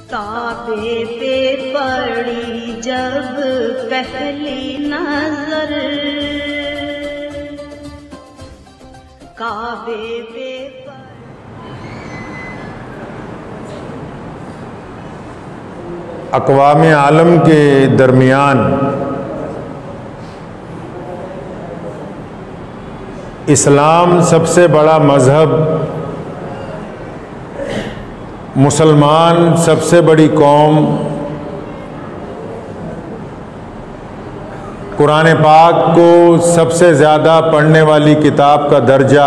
काबे पे पड़ी जब पहली नजर, काबे पे अक़वाम आलम के दरमियान इस्लाम सबसे बड़ा मज़हब, मुसलमान सबसे बड़ी कौम, कुरान पाक को सबसे ज़्यादा पढ़ने वाली किताब का दर्जा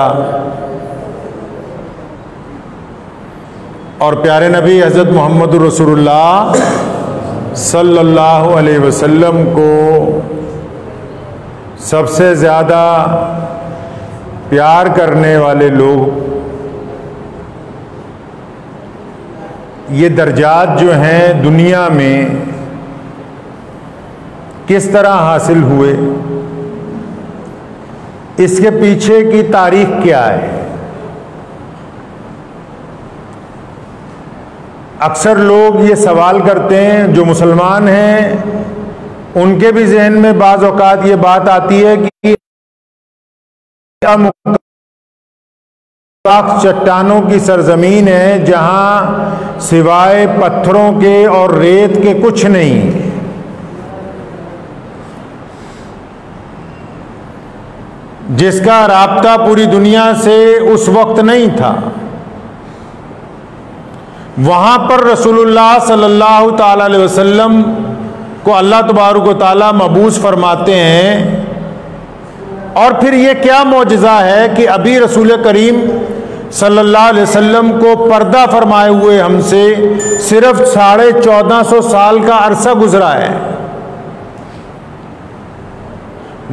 और प्यारे नबी हज़रत मोहम्मद रसूलुल्लाह सल्लल्लाहु अलैहि वसल्लम को सबसे ज़्यादा प्यार करने वाले लोग, ये दर्जात जो हैं दुनिया में किस तरह हासिल हुए, इसके पीछे की तारीख क्या है। अक्सर लोग ये सवाल करते हैं, जो मुसलमान हैं उनके भी जहन में बाज़ औक़ात ये बात आती है कि चट्टानों की सरजमीन है जहां सिवाय पत्थरों के और रेत के कुछ नहीं, जिसका राब्ता पूरी दुनिया से उस वक्त नहीं था। वहां पर रसूलुल्लाह सल्लल्लाहु ताला अलैहि वसल्लम को अल्लाह तबारक व तआला मबूस फरमाते हैं। और फिर ये क्या मौजज़ा है कि अभी रसूल करीम सल्लल्लाहु अलैहि वसल्लम को पर्दा फरमाए हुए हमसे सिर्फ 1450 साल का अरसा गुजरा है।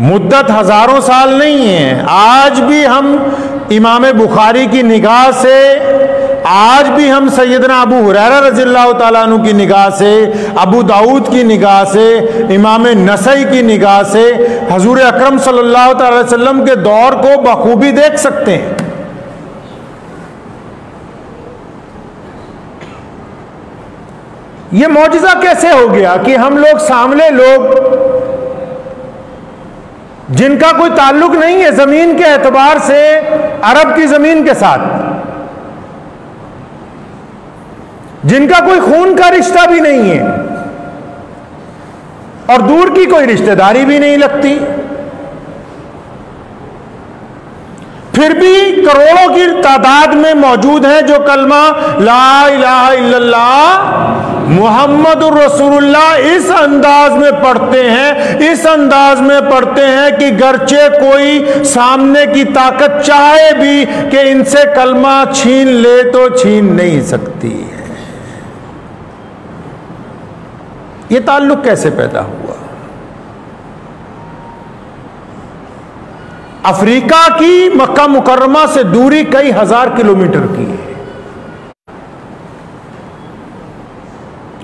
मुद्दत हजारों साल नहीं है। आज भी हम इमाम बुखारी की निगाह से, आज भी हम सैयदना अबू हुरैरा रज़ियल्लाहु ताला अन्हु की निगाह से, अबू दाऊद की निगाह से, इमाम नसई की निगाह से हजूर अकरम सल्लल्लाहु ताला अलैहि वसल्लम के दौर को बखूबी देख सकते हैं। ये मौजज़ा कैसे हो गया कि हम लोग सामने लोग जिनका कोई ताल्लुक नहीं है जमीन के एतबार से अरब की जमीन के साथ, जिनका कोई खून का रिश्ता भी नहीं है और दूर की कोई रिश्तेदारी भी नहीं लगती, फिर भी करोड़ों की तादाद में मौजूद हैं जो कलमा ला इलाहा इल्लल्लाह मुहम्मदुर रसूलुल्लाह इस अंदाज में पढ़ते हैं, इस अंदाज में पढ़ते हैं कि गर्चे कोई सामने की ताकत चाहे भी कि इनसे कलमा छीन ले तो छीन नहीं सकती है। ये ताल्लुक कैसे पैदा हुआ? अफ्रीका की मक्का मुकर्रमा से दूरी कई हजार किलोमीटर की है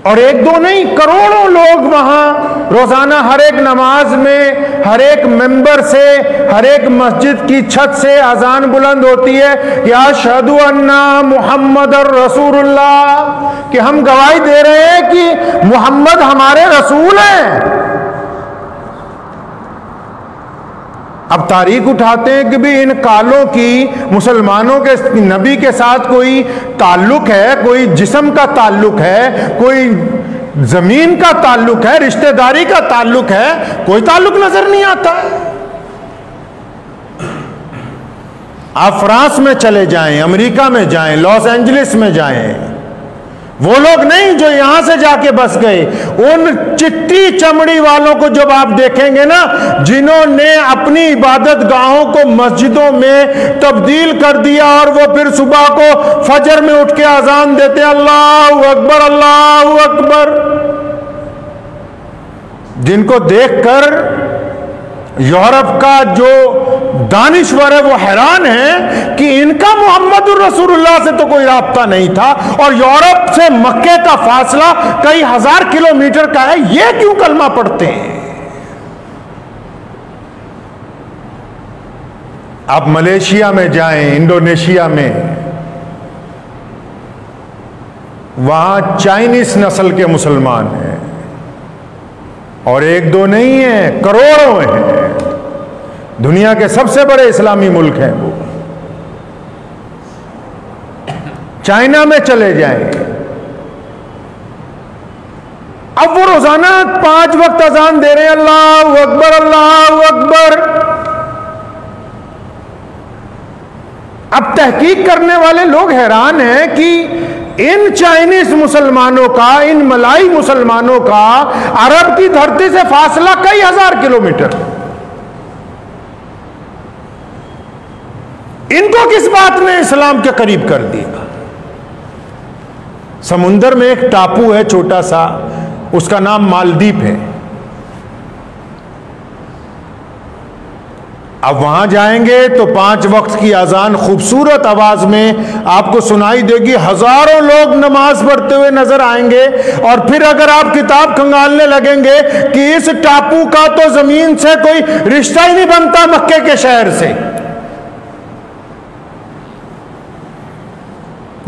और एक दो नहीं, करोड़ों लोग वहां रोजाना हर एक नमाज में, हर एक मेंबर से, हर एक मस्जिद की छत से अजान बुलंद होती है या अशहदु अन्ना मुहम्मदुर रसूलुल्लाह, कि हम गवाही दे रहे हैं कि मुहम्मद हमारे रसूल हैं। अब तारीख उठाते हैं कि भी इन कालों की मुसलमानों के नबी के साथ कोई ताल्लुक है, कोई जिस्म का ताल्लुक है, कोई जमीन का ताल्लुक है, रिश्तेदारी का ताल्लुक है, कोई ताल्लुक नजर नहीं आता। आप फ्रांस में चले जाएं, अमेरिका में जाएं, लॉस एंजलिस में जाएं, वो लोग नहीं जो यहां से जाके बस गए, उन चिट्टी चमड़ी वालों को जब आप देखेंगे ना, जिन्होंने अपनी इबादत गाहों को मस्जिदों में तब्दील कर दिया और वो फिर सुबह को फजर में उठ के अजान देते हैं अल्लाहू अकबर अल्लाहू अकबर, जिनको देखकर यूरोप का जो दानिश्वर है वो हैरान है कि इनका मुहम्मदुर रसूलुल्लाह से तो कोई राब्ता नहीं था और यूरोप से मक्के का फासला कई हजार किलोमीटर का है, ये क्यों कलमा पढ़ते हैं? आप मलेशिया में जाएं, इंडोनेशिया में, वहां चाइनीस नस्ल के मुसलमान हैं, और एक दो नहीं है, करोड़ों हैं। दुनिया के सबसे बड़े इस्लामी मुल्क हैं वो। चाइना में चले जाएं, अब वो रोजाना 5 वक्त अजान दे रहे हैं, अल्लाहू अकबर अल्लाहू अकबर। अब तहकीक करने वाले लोग हैरान हैं कि इन चाइनीज मुसलमानों का, इन मलाई मुसलमानों का अरब की धरती से फासला कई हजार किलोमीटर। इनको किस बात ने इस्लाम के करीब कर दिया? समुंदर में एक टापू है छोटा सा, उसका नाम मालदीव है। अब वहां जाएंगे तो 5 वक्त की अजान खूबसूरत आवाज में आपको सुनाई देगी, हजारों लोग नमाज पढ़ते हुए नजर आएंगे। और फिर अगर आप किताब खंगालने लगेंगे कि इस टापू का तो जमीन से कोई रिश्ता ही नहीं बनता मक्के के शहर से,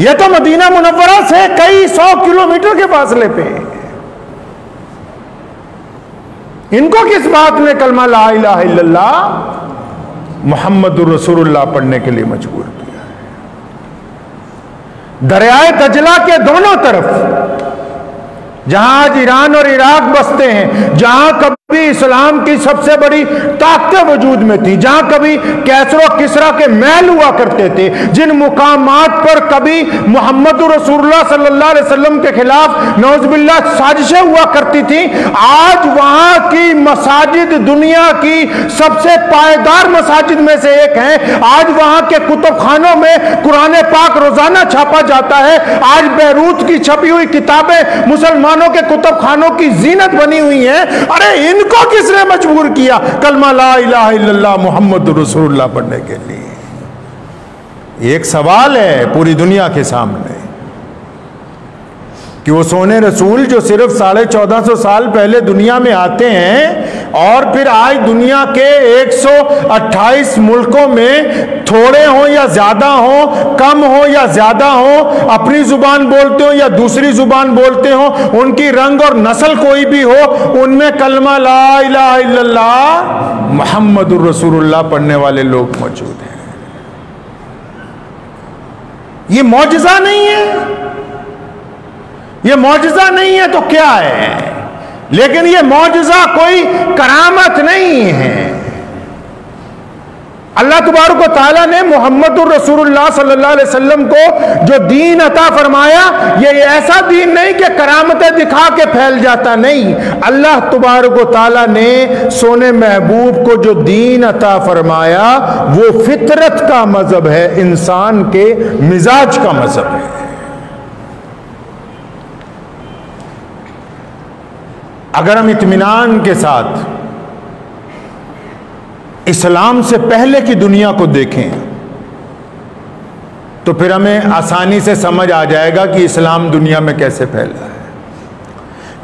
यह तो मदीना मुनव्वरा से कई 100 किलोमीटर के फासले पे है। इनको किस बात ने कलमा ला इलाहा इल्लल्लाह मुहम्मदुर रसूलुल्लाह पढ़ने के लिए मजबूर किया है? दरियाए दजला के दोनों तरफ, जहां आज ईरान और इराक बसते हैं, जहां कभी इस्लाम की सबसे बड़ी ताकतें वजूद में थी, जहां कभी कैसरो किसरा के महल हुआ करते थे, जिन मुकामात पर कभी मोहम्मद रसूलुल्लाह सल्लल्लाहु अलैहि वसल्लम के खिलाफ नौजुबिल्लाह साजिशें हुआ करती थी, आज वहां की मसाजिद दुनिया की सबसे पायदार मसाजिद में से एक है। आज वहां के कुतुब खानों में कुरान पाक रोजाना छापा जाता है। आज बैरूत की छपी हुई किताबें मुसलमानों के कुतुब खानों की जीनत बनी हुई हैं। अरे इनको किसने मजबूर किया कलमा ला इलाहा इल्लल्लाह मुहम्मद रसूलुल्लाह पढ़ने के लिए? एक सवाल है पूरी दुनिया के सामने कि वो सोने रसूल जो सिर्फ 1450 साल पहले दुनिया में आते हैं और फिर आज दुनिया के 128 मुल्कों में थोड़े हो या ज्यादा हो, कम हो या ज्यादा हो, अपनी जुबान बोलते हो या दूसरी जुबान बोलते हो, उनकी रंग और नस्ल कोई भी हो, उनमें कलमा ला इलाहा इल्लल्लाह मुहम्मदुर रसूलुल्लाह पढ़ने वाले लोग मौजूद हैं। ये मौजज़ा नहीं है, ये मौजज़ा नहीं है तो क्या है? लेकिन ये मौजज़ा कोई करामत नहीं है। अल्लाह तबारक व तआला ने मुहम्मदुर रसूलुल्लाह सल्लल्लाहु अलैहि वसल्लम को जो दीन अता फरमाया, ये ऐसा दीन नहीं कि करामतें दिखा के फैल जाता, नहीं। अल्लाह तबारक व तआला ने सोने महबूब को जो दीन अता फरमाया वो फितरत का मजहब है, इंसान के मिजाज का मजहब है। अगर हम इत्मीनान के साथ इस्लाम से पहले की दुनिया को देखें तो फिर हमें आसानी से समझ आ जाएगा कि इस्लाम दुनिया में कैसे फैला है।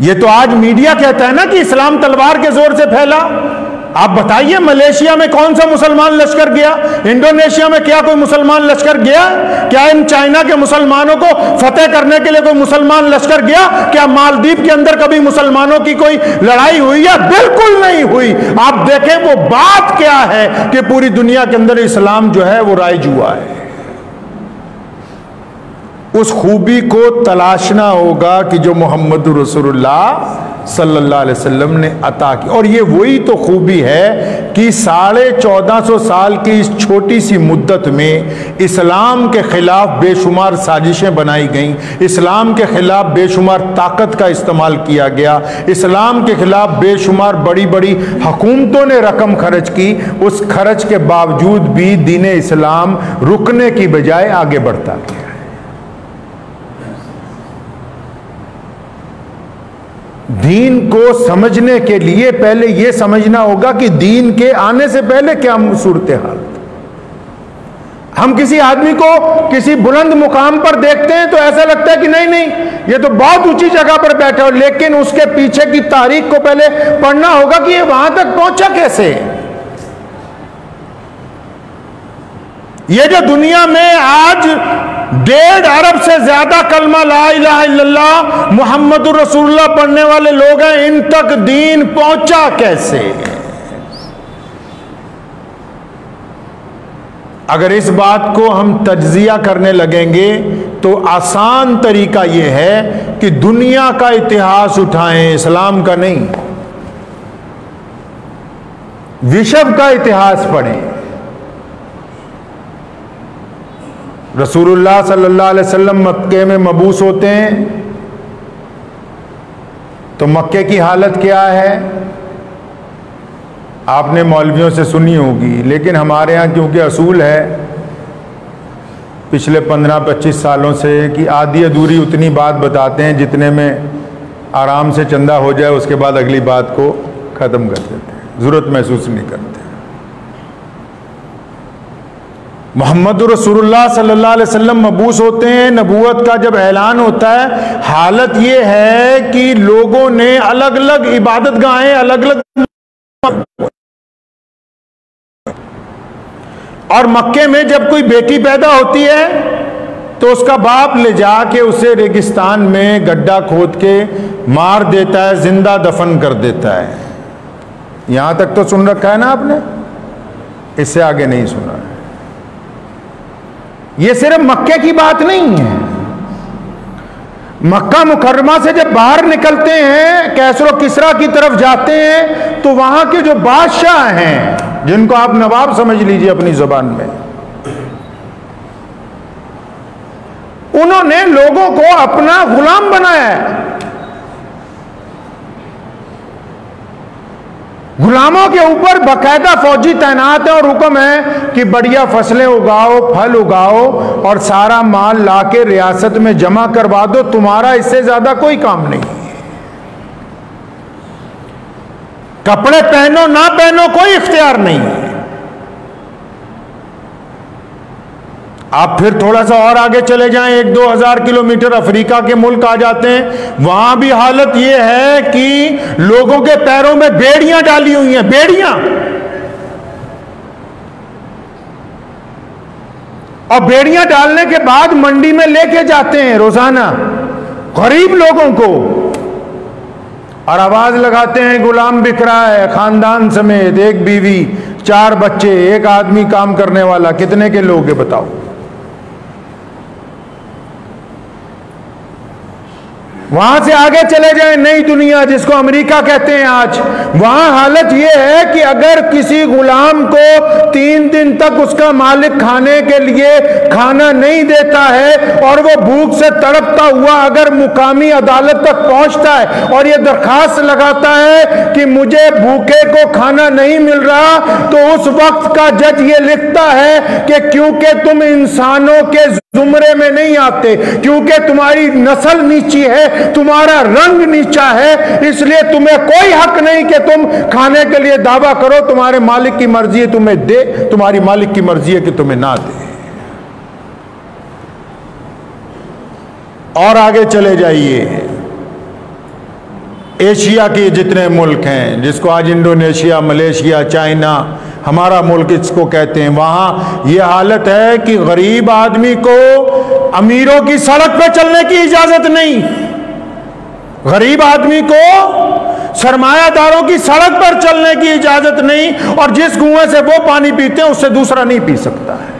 ये तो आज मीडिया कहता है ना कि इस्लाम तलवार के जोर से फैला। आप बताइए मलेशिया में कौन सा मुसलमान लश्कर गया? इंडोनेशिया में क्या कोई मुसलमान लश्कर गया? क्या इन चाइना के मुसलमानों को फतेह करने के लिए कोई मुसलमान लश्कर गया? क्या मालदीव के अंदर कभी मुसलमानों की कोई लड़ाई हुई है? बिल्कुल नहीं हुई। आप देखें वो बात क्या है कि पूरी दुनिया के अंदर इस्लाम जो है वो राइज हुआ है। उस खूबी को तलाशना होगा कि जो मोहम्मद रसूलुल्लाह सल्लल्लाहु अलैहि वसल्लम ने अता की। और ये वही तो खूबी है कि 1450 साल की इस छोटी सी मुद्दत में इस्लाम के खिलाफ बेशुमार साजिशें बनाई गईं, इस्लाम के खिलाफ बेशुमार ताकत का इस्तेमाल किया गया, इस्लाम के खिलाफ बेशुमार बड़ी बड़ी हुकूमतों ने रकम खर्च की। उस खर्च के बावजूद भी दीन इस्लाम रुकने की बजाय आगे बढ़ता गया। दीन को समझने के लिए पहले यह समझना होगा कि दीन के आने से पहले क्या सूरत हाल। हम किसी आदमी को किसी बुलंद मुकाम पर देखते हैं तो ऐसा लगता है कि नहीं नहीं ये तो बहुत ऊंची जगह पर बैठा हो, लेकिन उसके पीछे की तारीख को पहले पढ़ना होगा कि ये वहां तक पहुंचा कैसे। ये जो दुनिया में आज 1.5 अरब से ज्यादा कलमा ला इलाहा इल्लल्लाह मुहम्मदुर रसूलुल्लाह पढ़ने वाले लोग हैं, इन तक दीन पहुंचा कैसे? अगर इस बात को हम तज्जिया करने लगेंगे तो आसान तरीका यह है कि दुनिया का इतिहास उठाएं, इस्लाम का नहीं, विश्व का इतिहास पढ़ें। रसूलुल्लाह सल्लल्लाहु अलैहि वसल्लम मक्के में मबूस होते हैं तो मक्के की हालत क्या है आपने मौलवियों से सुनी होगी, लेकिन हमारे यहाँ क्योंकि असूल है पिछले 15-25 सालों से कि आधी अधूरी उतनी बात बताते हैं जितने में आराम से चंदा हो जाए, उसके बाद अगली बात को ख़त्म कर देते हैं, ज़रूरत महसूस नहीं करते। मोहम्मद रसूलुल्लाह सल्लल्लाहु अलैहि वसल्लम मबूस होते हैं, नबूवत का जब ऐलान होता है, हालत ये है कि लोगों ने अलग अलग इबादत गाहें, अलग अलग, और मक्के में जब कोई बेटी पैदा होती है तो उसका बाप ले जाके उसे रेगिस्तान में गड्ढा खोद के मार देता है, जिंदा दफन कर देता है। यहां तक तो सुन रखा है ना आपने, इससे आगे नहीं सुना है। ये सिर्फ मक्के की बात नहीं है। मक्का मुकर्रमा से जब बाहर निकलते हैं, कैसरो किसरा की तरफ जाते हैं, तो वहां के जो बादशाह हैं, जिनको आप नवाब समझ लीजिए अपनी जुबान में, उन्होंने लोगों को अपना गुलाम बनाया है। गुलामों के ऊपर बाकायदा फौजी तैनात है और हुक्म है कि बढ़िया फसलें उगाओ, फल उगाओ और सारा माल लाके रियासत में जमा करवा दो, तुम्हारा इससे ज्यादा कोई काम नहीं। कपड़े पहनो ना पहनो कोई इख्तियार नहीं है। आप फिर थोड़ा सा और आगे चले जाएं, 1-2 हज़ार किलोमीटर अफ्रीका के मुल्क आ जाते हैं, वहां भी हालत यह है कि लोगों के पैरों में बेड़ियां डाली हुई हैं, बेड़ियां, और बेड़ियां डालने के बाद मंडी में लेके जाते हैं रोजाना गरीब लोगों को, और आवाज लगाते हैं गुलाम बिक रहा है, खानदान समेत, 1 बीवी 4 बच्चे, 1 आदमी काम करने वाला, कितने के लोग हैं बताओ? वहां से आगे चले जाएं, नई दुनिया जिसको अमेरिका कहते हैं आज, वहां हालत यह है कि अगर किसी गुलाम को 3 दिन तक उसका मालिक खाने के लिए खाना नहीं देता है और वो भूख से तड़पता हुआ अगर मुकामी अदालत तक पहुंचता है और ये दरखास्त लगाता है कि मुझे भूखे को खाना नहीं मिल रहा, तो उस वक्त का जज ये लिखता है कि क्योंकि तुम इंसानों के जुमरे में नहीं आते, क्योंकि तुम्हारी नस्ल नीची है, तुम्हारा रंग नीचा है, इसलिए तुम्हें कोई हक नहीं कि तुम खाने के लिए दावा करो, तुम्हारे मालिक की मर्जी है तुम्हें दे, तुम्हारी मालिक की मर्जी है कि तुम्हें ना दे। और आगे चले जाइए, एशिया के जितने मुल्क हैं, जिसको आज इंडोनेशिया, मलेशिया, चाइना, हमारा मुल्क इसको कहते हैं, वहां यह हालत है कि गरीब आदमी को अमीरों की सड़क पे चलने की इजाजत नहीं, गरीब आदमी को सरमायादारों की सड़क पर चलने की इजाजत नहीं, और जिस कुएं से वो पानी पीते हैं उससे दूसरा नहीं पी सकता है।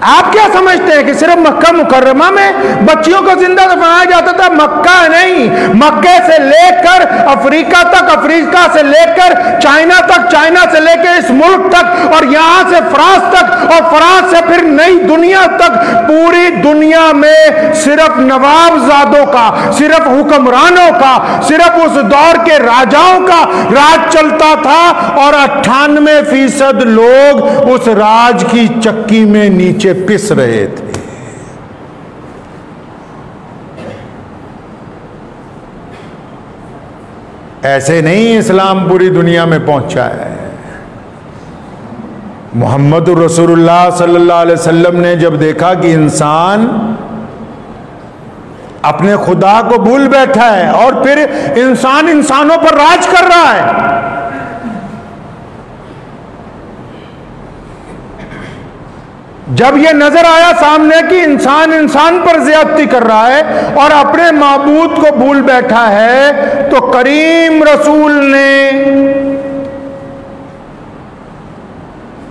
आप क्या समझते हैं कि सिर्फ मक्का मुकर्रमा में बच्चियों को जिंदा दफनाया जाता था? मक्का नहीं, मक्के से लेकर अफ्रीका तक, अफ्रीका से लेकर चाइना तक, चाइना से लेकर इस मुल्क तक, और यहां से फ्रांस तक, और फ्रांस से फिर नई दुनिया तक, पूरी दुनिया में सिर्फ नवाबजादों का, सिर्फ हुक्मरानों का, सिर्फ उस दौर के राजाओं का राज चलता था, और 98% लोग उस राज की चक्की में नीचे पिस रहे थे। ऐसे नहीं इस्लाम पूरी दुनिया में पहुंचा है। मोहम्मद रसूलुल्लाह सल्लल्लाहु अलैहि वसल्लम ने जब देखा कि इंसान अपने खुदा को भूल बैठा है और फिर इंसान इंसानों पर राज कर रहा है, जब यह नजर आया सामने कि इंसान इंसान पर ज्यादती कर रहा है और अपने माबूद को भूल बैठा है, तो करीम रसूल ने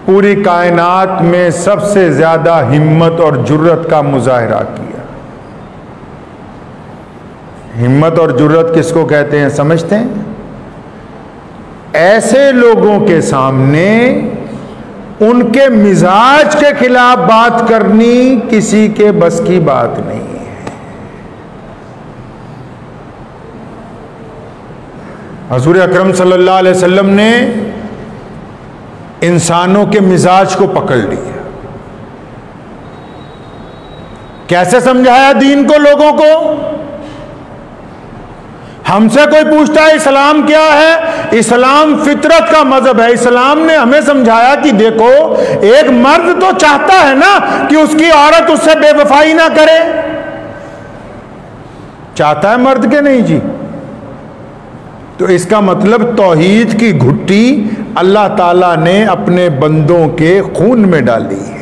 पूरी कायनात में सबसे ज्यादा हिम्मत और जुर्रत का मुजाहिरा किया। हिम्मत और जुर्रत किसको कहते हैं समझते हैं? ऐसे लोगों के सामने उनके मिजाज के खिलाफ बात करनी किसी के बस की बात नहीं है। हुजूर अकरम सल्लल्लाहु अलैहि वसल्लम ने इंसानों के मिजाज को पकड़ लिया। कैसे समझाया दीन को लोगों को? हमसे कोई पूछता है इस्लाम क्या है? इस्लाम फितरत का मजहब है। इस्लाम ने हमें समझाया कि देखो, एक मर्द तो चाहता है ना कि उसकी औरत उससे बेवफाई ना करे। चाहता है मर्द के नहीं जी? तो इसका मतलब तौहीद की घुट्टी अल्लाह ताला ने अपने बंदों के खून में डाली है।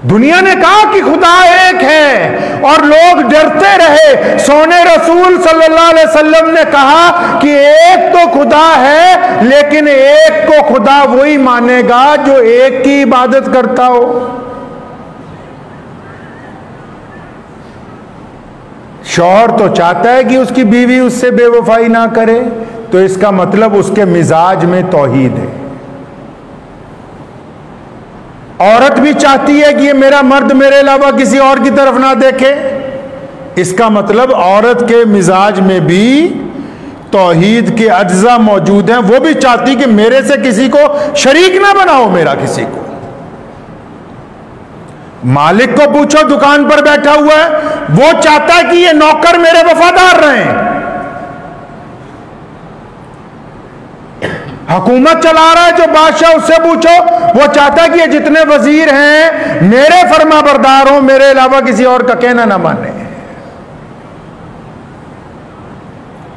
दुनिया ने कहा कि खुदा एक है और लोग डरते रहे। सोने रसूल सल्लल्लाहु अलैहि वसल्लम ने कहा कि एक तो खुदा है, लेकिन एक को खुदा वही मानेगा जो एक की इबादत करता हो। शौहर तो चाहता है कि उसकी बीवी उससे बेवफाई ना करे, तो इसका मतलब उसके मिजाज में तौहीद है। औरत भी चाहती है कि ये मेरा मर्द मेरे अलावा किसी और की तरफ ना देखे, इसका मतलब औरत के मिजाज में भी तौहीद के अज्जा मौजूद हैं। वो भी चाहती कि मेरे से किसी को शरीक ना बनाओ, मेरा किसी को। मालिक को पूछो, दुकान पर बैठा हुआ है, वो चाहता है कि ये नौकर मेरे वफादार रहें। हुकूमत चला रहा है जो बादशाह, उससे पूछो, वो चाहता है कि ये जितने वजीर हैं मेरे फरमाबरदार हो, मेरे अलावा किसी और का कहना ना माने।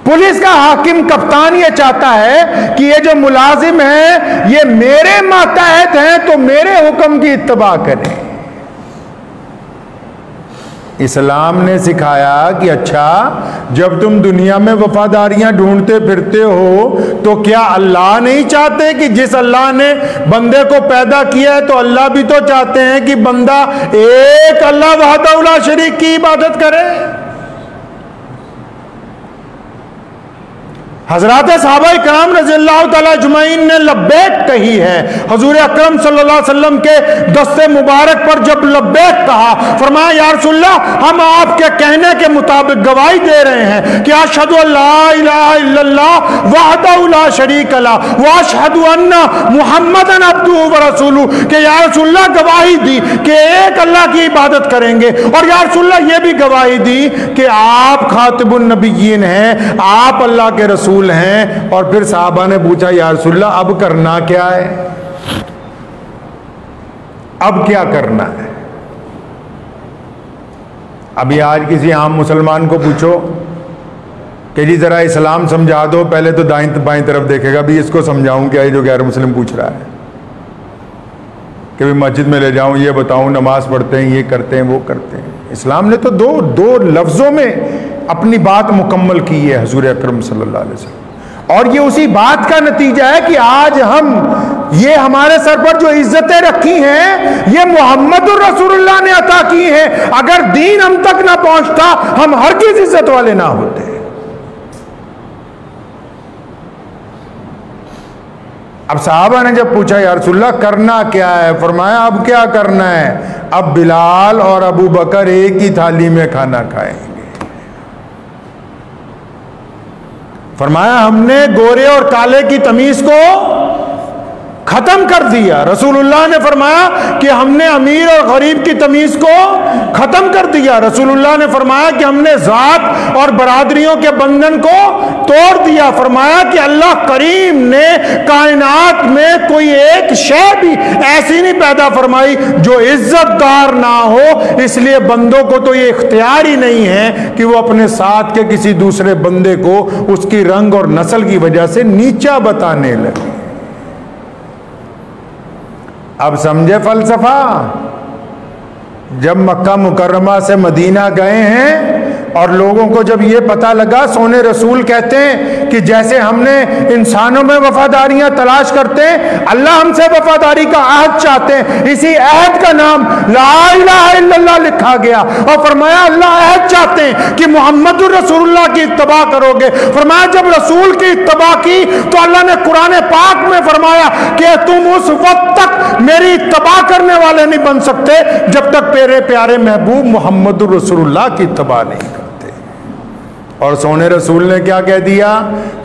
पुलिस का हाकिम कप्तान ये चाहता है कि ये जो मुलाजिम हैं ये मेरे मातहत हैं, तो मेरे हुक्म की इत्तबा करें। इस्लाम ने सिखाया कि अच्छा, जब तुम दुनिया में वफादारियां ढूंढते फिरते हो, तो क्या अल्लाह नहीं चाहते कि जिस अल्लाह ने बंदे को पैदा किया है, तो अल्लाह भी तो चाहते हैं कि बंदा एक अल्लाह वहदहू ला शरीक की इबादत करे। हजरात सहाबा इकराम रज़ियल्लाहु तआला अजमईन ने लब्बैक कही है। हुजूर अकरम सल्लल्लाहु अलैहि वसल्लम के दस्ते मुबारक पर जब लब्बैक कहा, फरमाया या रसूलल्लाह, हम आपके कहने के मुताबिक गवाही दे रहे हैं कि अशहदु अल्ला इलाहा इल्लल्लाह वहदहू ला शरीक लह व अशहदु अन्ना मुहम्मदन अब्दुहु व रसूलुहु, कि या रसूलल्लाह गवाही दी कि एक अल्लाह की इबादत करेंगे, और या रसूलल्लाह ये भी गवाही दी कि आप खातिबुन नबिय्यीन हैं, आप अल्लाह के रसूल हैं। और फिर साहबा ने पूछा, या रसूलल्लाह अब करना क्या है? अब क्या करना है? अभी आज किसी आम मुसलमान को पूछो कि जी जरा इस्लाम समझा दो, पहले तो दाईं बाईं तरफ देखेगा, भी इसको समझाऊं क्या, ये जो गैर मुस्लिम पूछ रहा है कि भी मस्जिद में ले जाऊं, ये बताऊं, नमाज पढ़ते हैं, ये करते हैं, वो करते हैं। इस्लाम ने तो दो लफ्जों में अपनी बात मुकम्मल की है हुजूर अकरम सल्लल्लाहु अलैहि वसल्लम। और ये उसी बात का नतीजा है कि आज हम, ये हमारे सर पर जो इज्जतें रखी हैं, ये मुहम्मदुर रसूलुल्लाह ने अता की हैं। अगर दीन हम तक ना पहुंचता, हम हरगिज़ इज्जत वाले ना होते। अब साहबा ने जब पूछा, या रसूलल्लाह करना क्या है? फरमाया अब क्या करना है? अब बिलाल और अबू बकर एक ही थाली में खाना खाएंगे। फरमाया हमने गोरे और काले की तमीज को खत्म कर दिया। रसूलुल्लाह ने फरमाया कि हमने अमीर और गरीब की तमीज को खत्म कर दिया। रसूलुल्लाह ने फरमाया कि हमने जात और बरादरियों के बंधन को तोड़ दिया। फरमाया कि अल्लाह करीम ने कायनात में कोई एक शय भी ऐसी नहीं पैदा फरमाई जो इज्जतदार ना हो, इसलिए बंदों को तो ये इख्तियार ही नहीं है कि वो अपने साथ के किसी दूसरे बंदे को उसकी रंग और नस्ल की वजह से नीचा बताने लगे। अब समझे फलसफा? जब मक्का मुकर्रमा से मदीना गए हैं और लोगों को जब ये पता लगा, सोने रसूल कहते हैं कि जैसे हमने इंसानों में वफादारियां तलाश करते हैं, अल्लाह हमसे वफादारी का अहद चाहते हैं। इसी अहद का नाम ला इलाहा इल्लल्लाह लिखा गया और फरमाया अल्लाह अहद चाहते हैं कि मुहम्मदुर रसूलुल्लाह की इत्तबा करोगे। फरमाया जब रसूल की इत्तबा की तो अल्लाह ने कुरान पाक में फरमाया कि तुम उस वक्त तक मेरी इत्तबा करने वाले नहीं बन सकते जब तक मेरे प्यारे महबूब मुहम्मदुर रसूलुल्लाह की इत्तबा नहीं करते। और सोने रसूल ने क्या कह दिया?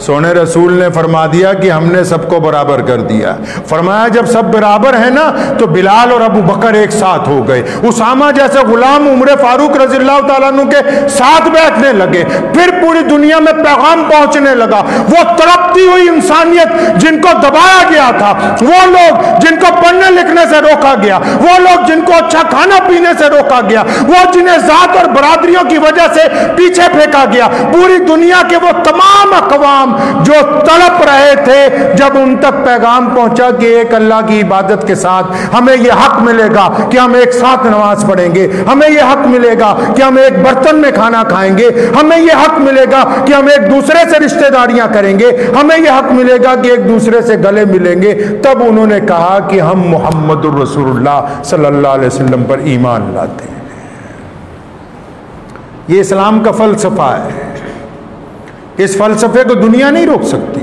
सोने रसूल ने फरमा दिया कि हमने सबको बराबर कर दिया। फरमाया जब सब बराबर है ना तो बिलाल और अबू बकर एक साथ हो गए, उसामा जैसे गुलाम उमर फारूक रज़ियल्लाहु ताला अन्हु के साथ बैठने लगे। फिर पूरी दुनिया में पैगाम पहुंचने लगा। वो तड़पती हुई इंसानियत जिनको दबाया गया था, वो लोग जिनको पढ़ने लिखने से रोका गया, वो लोग जिनको अच्छा खाना पीने से रोका गया, वो जिन्हें जात और बरादरियों की वजह से पीछे फेंका गया, पूरी दुनिया के वो तमाम अक़वाम जो तड़प रहे थे, जब उन तक पैगाम पहुंचा कि एक अल्लाह की इबादत के साथ हमें यह हक मिलेगा कि हम एक साथ नमाज पढ़ेंगे, हमें यह हक मिलेगा कि हम एक बर्तन में खाना खाएंगे, हमें यह हक मिलेगा कि हम एक दूसरे से रिश्तेदारियां करेंगे, हमें यह हक मिलेगा कि एक दूसरे से गले मिलेंगे, तब उन्होंने कहा कि हम मुहम्मदुर रसूलुल्लाह सल्लल्लाहु अलैहि वसल्लम पर ईमान लाते हैं। ये इस्लाम का फलसफा है। इस फलसफे को दुनिया नहीं रोक सकती।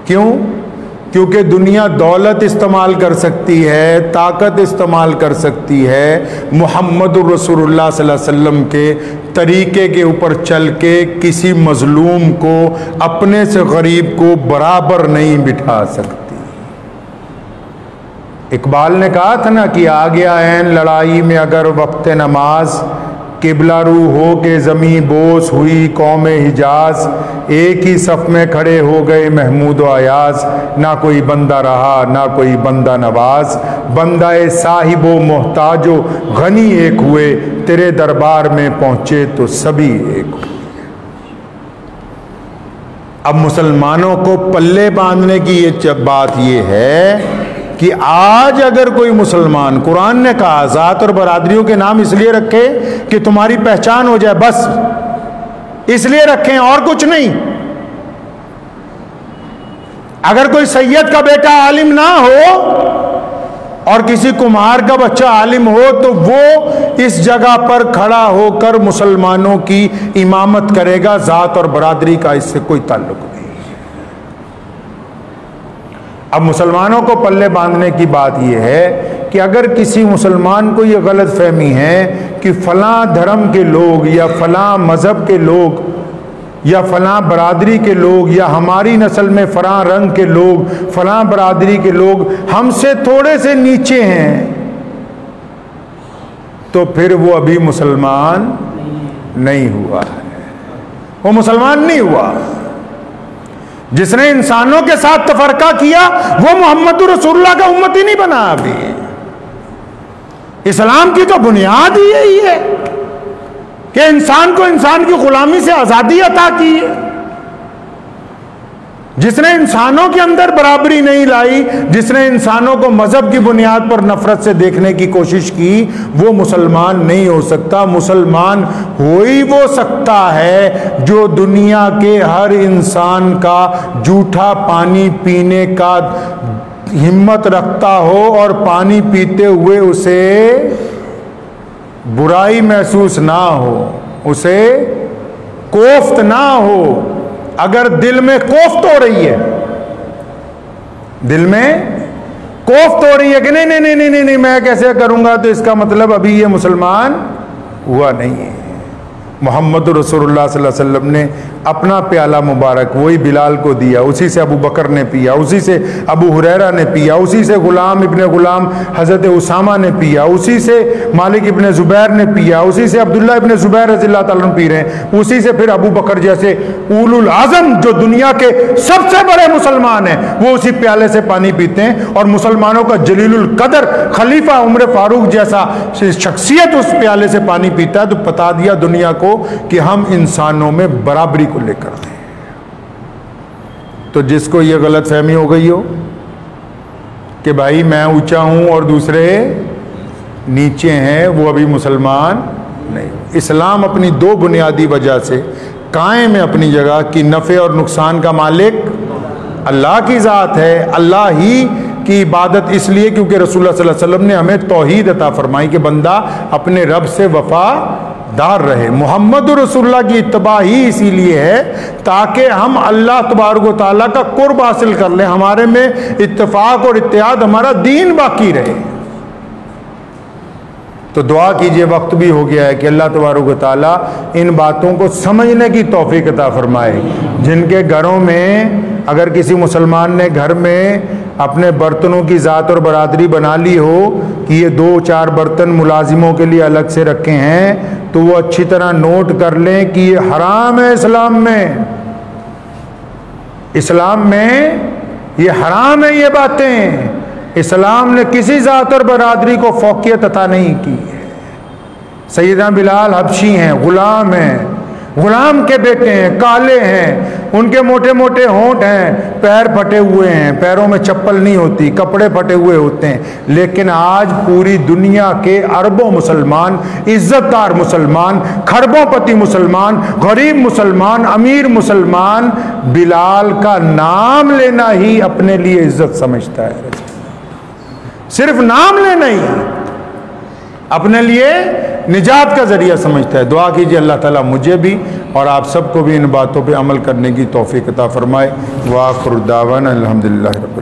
क्यों? क्योंकि दुनिया दौलत इस्तेमाल कर सकती है, ताकत इस्तेमाल कर सकती है, मुहम्मदुर रसूलुल्लाह सल्लल्लाहु अलैहि वसल्लम के तरीके के ऊपर चल के किसी मजलूम को, अपने से गरीब को बराबर नहीं बिठा सकती। इकबाल ने कहा था ना कि आ गया ऐन लड़ाई में अगर वक्त नमाज, किबला रू हो के ज़मी बोस हुई कौम हिजाज, एक ही सफ़ में खड़े हो गए महमूद व अयाज, ना कोई बंदा रहा ना कोई बंदा नवाज, बंदाए साहिबो मोहताजो गनी एक हुए, तेरे दरबार में पहुँचे तो सभी एक हुए। अब मुसलमानों को पल्ले बांधने की ये बात ये है कि आज अगर कोई मुसलमान, कुरान ने कहा जात और बरादरियों के नाम इसलिए रखे कि तुम्हारी पहचान हो जाए, बस इसलिए रखें और कुछ नहीं। अगर कोई सैयद का बेटा आलिम ना हो और किसी कुम्हार का बच्चा आलिम हो तो वो इस जगह पर खड़ा होकर मुसलमानों की इमामत करेगा। जात और बरादरी का इससे कोई ताल्लुक नहीं। अब मुसलमानों को पल्ले बांधने की बात यह है कि अगर किसी मुसलमान को यह गलत फहमी है कि फलां धर्म के लोग या फलां मज़हब के लोग या फलां बरादरी के लोग या हमारी नस्ल में फलां रंग के लोग, फलां बरादरी के लोग हमसे थोड़े से नीचे हैं, तो फिर वो अभी मुसलमान नहीं हुआ है, वो मुसलमान नहीं हुआ। जिसने इंसानों के साथ तफरका किया वो मोहम्मद रसूलुल्लाह का उम्मती नहीं बना। अभी इस्लाम की तो बुनियाद ही यही है कि इंसान को इंसान की गुलामी से आजादी अता की है। जिसने इंसानों के अंदर बराबरी नहीं लाई, जिसने इंसानों को मजहब की बुनियाद पर नफरत से देखने की कोशिश की, वो मुसलमान नहीं हो सकता। मुसलमान हो ही वो सकता है जो दुनिया के हर इंसान का जूठा पानी पीने का हिम्मत रखता हो और पानी पीते हुए उसे बुराई महसूस ना हो, उसे कोफ्त ना हो। अगर दिल में कोफ्त हो रही है, दिल में कोफ्त हो रही है कि नहीं नहीं नहीं नहीं नहीं मैं कैसे करूंगा, तो इसका मतलब अभी ये मुसलमान हुआ नहीं है। मोहम्मद रसूलुल्लाह सल्लल्लाहु अलैहि वसल्लम ने अपना प्याला मुबारक वही बिलाल को दिया, उसी से अबू बकर ने पिया, उसी से अबू हुरैरा ने पिया, उसी से गुलाम इब्ने गुलाम हज़रत उसामा ने पिया, उसी से मालिक इब्ने ज़ुबैर ने पिया, उसी से अब्दुल्ला इब्ने ज़ुबैर रज़ियल्लाहु ताला अन्हु पी रहे हैं, उसी से फिर अबू बकर जैसे उलुल आज़म जो दुनिया के सबसे बड़े मुसलमान हैं वो उसी प्याले से पानी पीते हैं। और मुसलमानों का जलीलुल कदर खलीफा उमर फारूक जैसा शख्सियत उस प्याले से पानी पीता है। तो बता दिया दुनिया को कि हम इंसानों में बराबरी को लेकर हैं। तो जिसको यह गलत फहमी हो गई हो कि भाई मैं ऊंचा हूं और दूसरे नीचे हैं, वो अभी मुसलमान नहीं। इस्लाम अपनी दो बुनियादी वजह से कायम है अपनी जगह कि नफ़े और नुकसान का मालिक अल्लाह की ज़ात है। अल्लाह ही की इबादत इसलिए क्योंकि रसूलुल्लाह सल्लल्लाहु अलैहि वसल्लम ने हमें तौहीद अता फरमाई कि बंदा अपने रब से वफादार रहे। मोहम्मद रसूलुल्लाह की इत्तबा ही इसीलिए है ताकि हम अल्लाह तबारक व तआला का कुर्ब हासिल कर लें, हमारे में इत्तेफाक और इत्तेहाद, हमारा दीन बाकी रहे। तो दुआ कीजिए, वक्त भी हो गया है कि अल्लाह तबारक व तआला इन बातों को समझने की तौफीक अता फरमाए। जिनके घरों में अगर किसी मुसलमान ने घर में अपने बर्तनों की ज़ात और बरादरी बना ली हो कि ये 2-4 बर्तन मुलाजिमों के लिए अलग से रखे हैं, तो वो अच्छी तरह नोट कर लें कि ये हराम है इस्लाम में। इस्लाम में ये हराम है, ये बातें। इस्लाम ने किसी ज़ात और बरादरी को फौकियत अता नहीं की है। सैयदना बिलाल हबशी हैं, ग़ुलाम हैं, गुलाम के बेटे हैं, काले हैं, उनके मोटे मोटे होंठ हैं, पैर फटे हुए हैं, पैरों में चप्पल नहीं होती, कपड़े फटे हुए होते हैं, लेकिन आज पूरी दुनिया के अरबों मुसलमान, इज्जतदार मुसलमान, खरबोंपति मुसलमान, गरीब मुसलमान, अमीर मुसलमान बिलाल का नाम लेना ही अपने लिए इज्जत समझता है। सिर्फ नाम लेना ही अपने लिए निजात का जरिया समझता है। दुआ कीजिए अल्लाह ताला मुझे भी और आप सबको भी इन बातों पे अमल करने की तौफीक अता फरमाए। व आखिर दावाना अल्हम्दुलिल्लाह रब्बिल